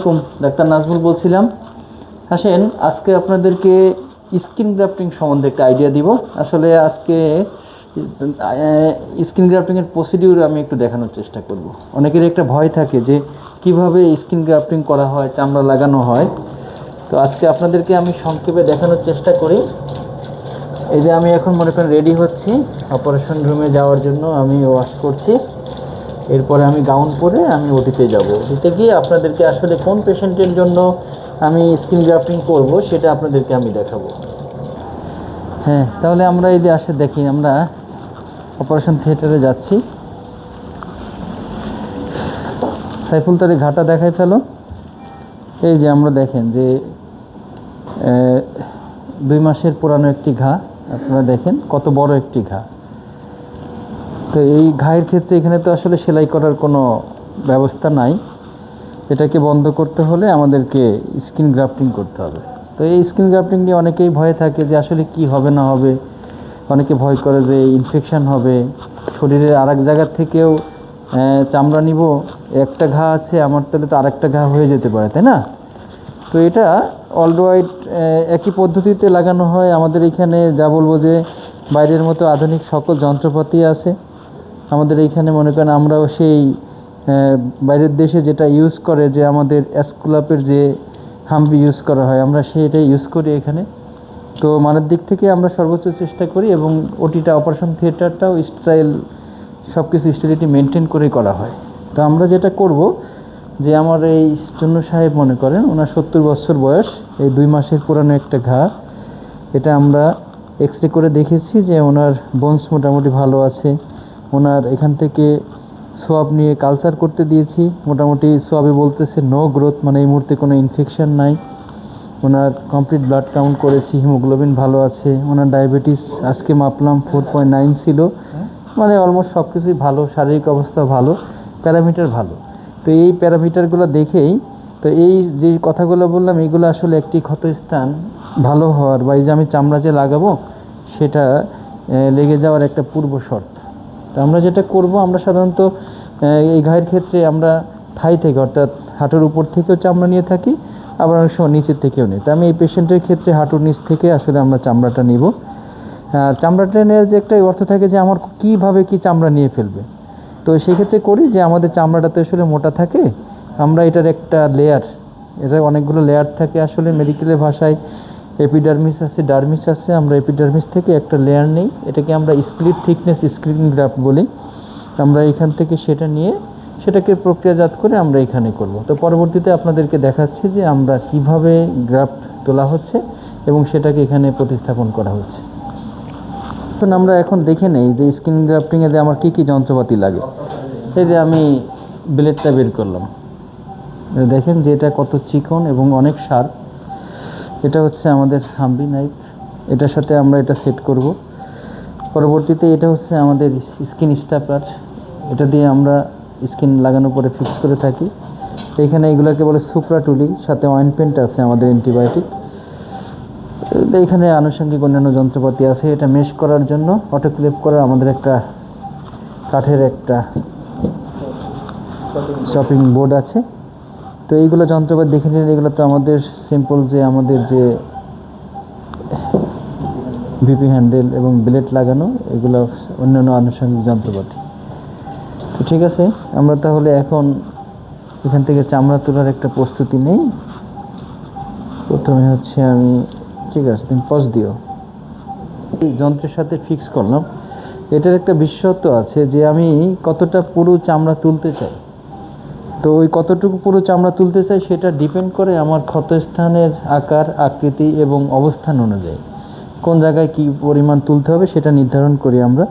আলাইকুম, ডাক্তার নাজমুল বলছিলাম। আসেন আজকে আপনাদেরকে স্কিন গ্রাফটিং সম্বন্ধে একটা আইডিয়া দিব। আসলে আজকে স্কিন গ্রাফটিংয়ের প্রসিডিউর আমি একটু দেখানোর চেষ্টা করব। অনেকেরই একটা ভয় থাকে যে কিভাবে স্কিন গ্রাফটিং করা হয়, চামড়া লাগানো হয়। তো আজকে আপনাদেরকে আমি সংক্ষেপে দেখানোর চেষ্টা করি। এই যে আমি এখন মনে করেন রেডি হচ্ছি অপারেশন রুমে যাওয়ার জন্য, আমি ওয়াশ করছি। এরপরে আমি গাউন পরে আমি ওটিতে যাব। ওটিতে গিয়ে আপনাদেরকে আসলে কোন পেশেন্টের জন্য আমি স্কিন গ্রাফটিং করব সেটা আপনাদেরকে আমি দেখাবো। হ্যাঁ, তাহলে আমরা এই যে আসে দেখি, আমরা অপারেশন থিয়েটারে যাচ্ছি। সাইফুল তার ঘাটা দেখাই ফেলো। এই যে আমরা দেখেন যে 2 মাসের পুরানো একটি ঘা, আপনারা দেখেন কত বড় একটি ঘা। তো এই ঘায়ের ক্ষেত্রে এখানে তো আসলে সেলাই করার কোনো ব্যবস্থা নাই। এটাকে বন্ধ করতে হলে আমাদেরকে স্কিন গ্রাফটিং করতে হবে। তো এই স্কিন গ্রাফটিং নিয়ে অনেকেই ভয়ে থাকে যে আসলে কি হবে না হবে। অনেকে ভয় করে যে ইনফেকশান হবে, শরীরের আরেক জায়গার থেকেও চামড়া নিব, একটা ঘা আছে আমার, তাহলে তো আরেকটা ঘা হয়ে যেতে পারে, তাই না? তো এটা অলরাইট একই পদ্ধতিতে লাগানো হয়। আমাদের এখানে যা বলবো যে বাইরের মতো আধুনিক সকল যন্ত্রপাতি আছে আমাদের এইখানে। মনে করেন আমরাও সেই বাইরের দেশে যেটা ইউজ করে, যে আমাদের অ্যাসকুলাপের যে হাম্বি ইউজ করা হয়, আমরা সেটাই ইউজ করি এখানে। তো মানের দিক থেকে আমরা সর্বোচ্চ চেষ্টা করি, এবং ওটিটা অপারেশন থিয়েটারটাও স্টাইল, সব কিছু স্টেরিটি মেনটেন করে করা হয়। তো আমরা যেটা করব যে আমার এই চুন্নু সাহেব মনে করেন ওনার 70 বছর বয়স, এই 2 মাসের পুরানো একটা ঘা। এটা আমরা এক্সরে করে দেখেছি যে ওনার বোনস মোটামুটি ভালো আছে। ওনার এখান থেকে সোয়াব নিয়ে কালচার করতে দিয়েছি। মোটামুটি সোয়াবে বলতেছে নো গ্রোথ, মানে এই মুহূর্তে কোনো ইনফেকশন নাই। ওনার কমপ্লিট ব্লাড কাউন্ট করেছি, হিমোগ্লোবিন ভালো আছে। ওনার ডায়াবেটিস আজকে মাপলাম 4.9 ছিল, মানে অলমোস্ট সব কিছুই ভালো, শারীরিক অবস্থা ভালো, প্যারামিটার ভালো। তো এই প্যারামিটারগুলো দেখেই, তো এই যে কথাগুলো বললাম, এইগুলো আসলে একটি ক্ষতস্থান ভালো হওয়ার বা এই যে আমি চামড়া যে লাগাবো সেটা লেগে যাওয়ার একটা পূর্ব শর্ত। তো আমরা যেটা করব, আমরা সাধারণত এই ঘায়ের ক্ষেত্রে আমরা থাই থেকে, অর্থাৎ হাঁটুর উপর থেকেও চামড়া নিয়ে থাকি, আবার অনেক সময় নিচের থেকেও নিই। তো আমি এই পেশেন্টের ক্ষেত্রে হাঁটুর নিচ থেকে আসলে আমরা চামড়াটা নিব। চামড়াটা নেওয়ার যে একটা অর্থ থাকে যে আমার কীভাবে কি চামড়া নিয়ে ফেলবে। তো সেক্ষেত্রে করি যে আমাদের চামড়াটাতে আসলে মোটা থাকে, আমরা এটার একটা লেয়ার, এটা অনেকগুলো লেয়ার থাকে আসলে মেডিকেলের ভাষায় এপিডার্মিস আছে, ডার্মিস আছে। আমরা এপিডার্মিস থেকে একটা লেয়ার নেই, এটাকে আমরা স্প্লিট থিকনেস স্ক্রিন গ্রাফট বলি। আমরা এখান থেকে সেটা নিয়ে সেটাকে প্রক্রিয়াজাত করে আমরা এখানে করব। তো পরবর্তীতে আপনাদেরকে দেখাচ্ছি যে আমরা কিভাবে গ্রাফট তোলা হচ্ছে এবং সেটাকে এখানে প্রতিস্থাপন করা হচ্ছে। এখন আমরা এখন দেখে নেই যে স্কিন গ্রাফটিংয়ে যে আমার কী কী যন্ত্রপাতি লাগে। এই যে আমি ব্লেডটা বের করলাম, দেখেন যে এটা কত চিকন এবং অনেক শার্প। এটা হচ্ছে আমাদের হাম্বি নাইফ, এটার সাথে আমরা এটা সেট করব। পরবর্তীতে এটা হচ্ছে আমাদের স্কিন স্ট্যাপলার, এটা দিয়ে আমরা স্কিন লাগানোর পরে ফিক্স করে থাকি। এইখানে এগুলোকে বলে সুপ্রা টুলি, সাথে অয়েন্টমেন্ট আছে আমাদের, অ্যান্টিবায়োটিক। এইখানে আনুষঙ্গিক অন্যান্য যন্ত্রপাতি আছে। এটা মেশ করার জন্য অটোক্লেভ করার আমাদের একটা কাঠের একটা শপিং বোর্ড আছে। তো এইগুলো যন্ত্রপাতি দেখে নিলে, এগুলো তো আমাদের সিম্পল যে আমাদের যে ভিপি হ্যান্ডেল এবং ব্লেড লাগানো, এগুলো অন্যান্য আনুষঙ্গিক যন্ত্রপাতি। তো ঠিক আছে, আমরা তাহলে এখন এখান থেকে চামড়া তোলার একটা প্রস্তুতি নেই। প্রথমে হচ্ছে আমি, ঠিক আছে তুমি পজ দিও, এই যন্ত্রের সাথে ফিক্স করলাম। এটার একটা বিশেষত্ব আছে যে আমি কতটা পুরো চামড়া তুলতে চাই। তো ওই কতটুকু পুরো চামড়া তুলতে চাই সেটা ডিপেন্ড করে আমার ক্ষতস্থানের আকার, আকৃতি এবং অবস্থান অনুযায়ী কোন জায়গায় কী পরিমাণ তুলতে হবে সেটা নির্ধারণ করি আমরা।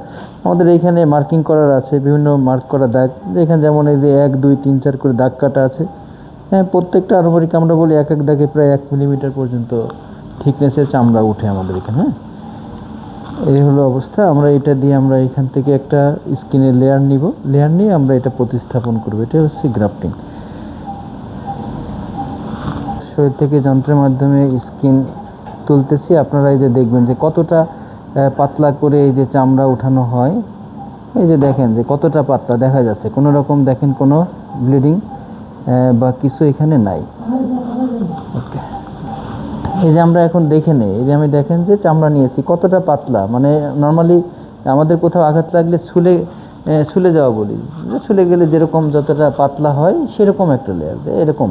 আমাদের এইখানে মার্কিং করার আছে, বিভিন্ন মার্ক করা দাগ, এখানে যেমন এই যে 1, 2, 3, 4 করে দাগ কাটা আছে। হ্যাঁ, প্রত্যেকটা আনুমানিক আমরা বলি এক এক দাগে প্রায় 1 মিলিমিটার পর্যন্ত থিকনেসের চামড়া উঠে আমাদের এখানে। হ্যাঁ, এই হলো অবস্থা। আমরা এটা দিয়ে আমরা এখান থেকে একটা স্কিনের লেয়ার নিব, লেয়ার নিয়ে আমরা এটা প্রতিস্থাপন করব। এটা হচ্ছে গ্রাফটিং। শরীর থেকে যন্ত্রের মাধ্যমে স্কিন তুলতেছি। আপনারা এই যে দেখবেন যে কতটা পাতলা করে এই যে চামড়া উঠানো হয়। এই যে দেখেন যে কতটা পাতলা দেখা যাচ্ছে, কোনো রকম দেখেন কোনো ব্লিডিং বা কিছু এখানে নাই। ওকে, এই যে আমরা এখন দেখে নেই, এই যে আমি দেখেন যে চামড়া নিয়েছি কতটা পাতলা, মানে নর্মালি আমাদের কোথাও আঘাত লাগলে ছুলে যাওয়া বলি, ছুলে গেলে যেরকম যতটা পাতলা হয় সেরকম একটা লেয়ার, এরকম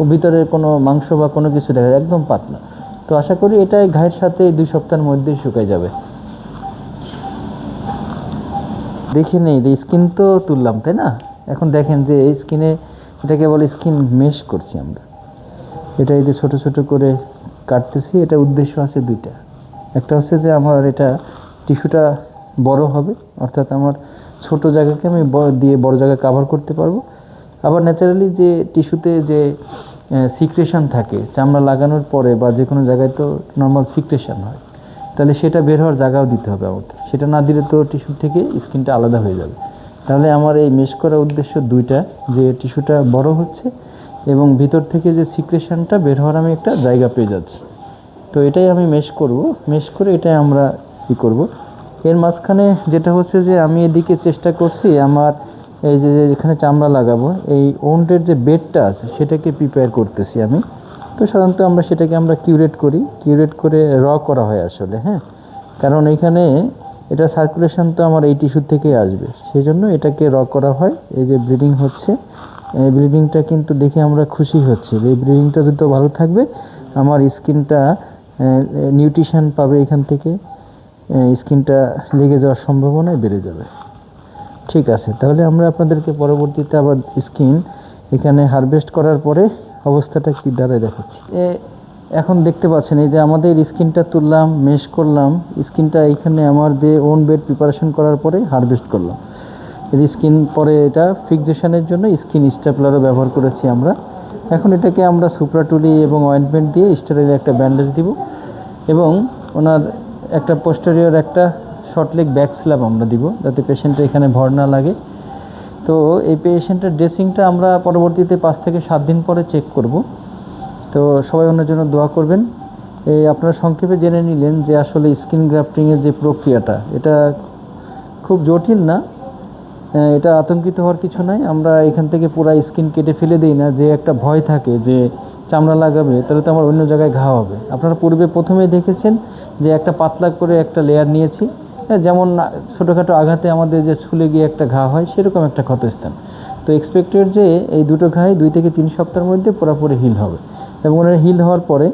ও ভিতরে কোনো মাংস বা কোনো কিছু দেখা যায় একদম পাতলা। তো আশা করি এটা ঘায়ের সাথে 2 সপ্তাহের মধ্যেই শুকায় যাবে। দেখে নেই যে স্কিন তো তুললাম, তাই না? এখন দেখেন যে এই স্কিনে এটাকে বলে স্কিন মেশ করছি আমরা। এটা এই যে ছোটো ছোটো করে কাটতেছি, এটা উদ্দেশ্য আছে 2টা। একটা হচ্ছে যে আমার এটা টিস্যুটা বড় হবে, অর্থাৎ আমার ছোট জায়গাকে আমি বড় জায়গা কাভার করতে পারবো। আবার ন্যাচারালি যে টিস্যুতে যে সিক্রেশন থাকে চামড়া লাগানোর পরে বা যে কোনো জায়গায় তো নর্মাল সিক্রেশন হয়, তাহলে সেটা বের হওয়ার জায়গাও দিতে হবে আমাকে। সেটা না দিলে তো টিস্যু থেকে স্কিনটা আলাদা হয়ে যাবে। তাহলে আমার এই মেশ করার উদ্দেশ্য 2টা, যে টিস্যুটা বড় হচ্ছে এবং ভিতর থেকে যে সিক্রেশনটা বের হওয়ার আমি একটা জায়গা পেয়ে যাচ্ছি। তো এটাই আমি মেশ করব, মেশ করে এটাই আমরা ই করব। এর মাঝখানে যেটা হচ্ছে যে আমি এদিকে চেষ্টা করছি আমার এই যে এখানে চামড়া লাগাবো এই ওন্ডের যে বেডটা আছে সেটাকে প্রিপেয়ার করতেছি আমি। তো সাধারণত সেটাকে আমরা কিউরেট করি, কিউরেট করে করা হয় আসলে, হ্যাঁ। কারণ এখানে এটা সার্কুলেশন তো আমার এই টিস্যু থেকেই আসবে, সেই জন্য এটাকে করা হয়। এই যে ব্লিডিং হচ্ছে, এই ব্লিডিংটা কিন্তু দেখে আমরা খুশি হচ্ছি, এই ব্লিডিংটা যত ভালো থাকবে আমার স্কিনটা নিউট্রিশন পাবে, এখান থেকে স্কিনটা লেগে যাওয়ার সম্ভাবনাই বেড়ে যাবে। ঠিক আছে, তাহলে আমরা আপনাদেরকে পরবর্তীতে আবার স্কিন এখানে হারভেস্ট করার পরে অবস্থাটা কী দাঁড়ায় দেখাচ্ছি। এখন দেখতে পাচ্ছেন এই যে আমাদের স্কিনটা তুললাম, মেশ করলাম, স্কিনটা এখানে আমার যে ওন বেড প্রিপারেশন করার পরে হারভেস্ট করলাম। এর স্কিন পরে এটা ফিক্সেশনের জন্য স্কিন স্টেপলারও ব্যবহার করেছি আমরা। এখন এটাকে আমরা সুপ্রাটুলি এবং অয়েন্টমেন্ট দিয়ে স্টেরাইল একটা ব্যান্ডেজ দিব এবং ওনার একটা পোস্টেরিয়র একটা শর্ট লেগ ব্যাক স্ল্যাব আমরা দিব, যাতে পেশেন্টের এখানে ভর না লাগে। তো এই পেশেন্টের ড্রেসিংটা আমরা পরবর্তীতে 5 থেকে 7 দিন পরে চেক করব। তো সবাই ওনার জন্য দোয়া করবেন। এই আপনারা সংক্ষেপে জেনে নিলেন যে আসলে স্কিন গ্রাফটিংয়ের যে প্রক্রিয়াটা, এটা খুব জটিল না, এটা আতঙ্কিত হওয়ার কিছু নাই। আমরা এখান থেকে পুরো স্কিন কেটে ফেলে দিই না, যে একটা ভয় থাকে যে চামড়া লাগাবে তাহলে তো আমার অন্য জায়গায় ঘা হবে। আপনারা পূর্বে প্রথমেই দেখেছেন যে একটা পাতলা করে একটা লেয়ার নিয়েছি, যেমন ছোটোখাটো আঘাতে আমাদের যে ছুলে গিয়ে একটা ঘা হয় সেরকম একটা ক্ষতস্থান। তো এক্সপেক্টেড যে এই 2টো ঘাই 2 থেকে 3 সপ্তাহের মধ্যে পুরোপুরি হিল হবে এবং ওনার হিল হওয়ার পরে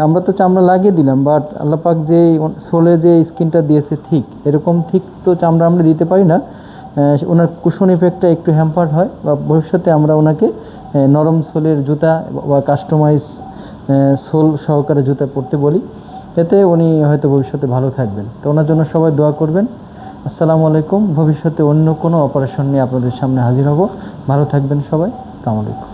আমরা তো চামড়া লাগিয়ে দিলাম, বাট আল্লাপাক যে সোলে যে স্কিনটা দিয়েছে ঠিক এরকম ঠিক তো চামড়া আমরা দিতে পারি না। ওনার কুশন ইফেক্টটা একটু হ্যাম্পার্ড হয়, বা ভবিষ্যতে আমরা ওনাকে নরম সোলের জুতা বা কাস্টমাইজ সোল সহকারে জুতা পরতে বলি, এতে উনি হয়তো ভবিষ্যতে ভালো থাকবেন। তো ওনার জন্য সবাই দোয়া করবেন। আসসালামু আলাইকুম। ভবিষ্যতে অন্য কোনো অপারেশন নিয়ে আপনাদের সামনে হাজির হব। ভালো থাকবেন সবাই। আসসালামু আলাইকুম।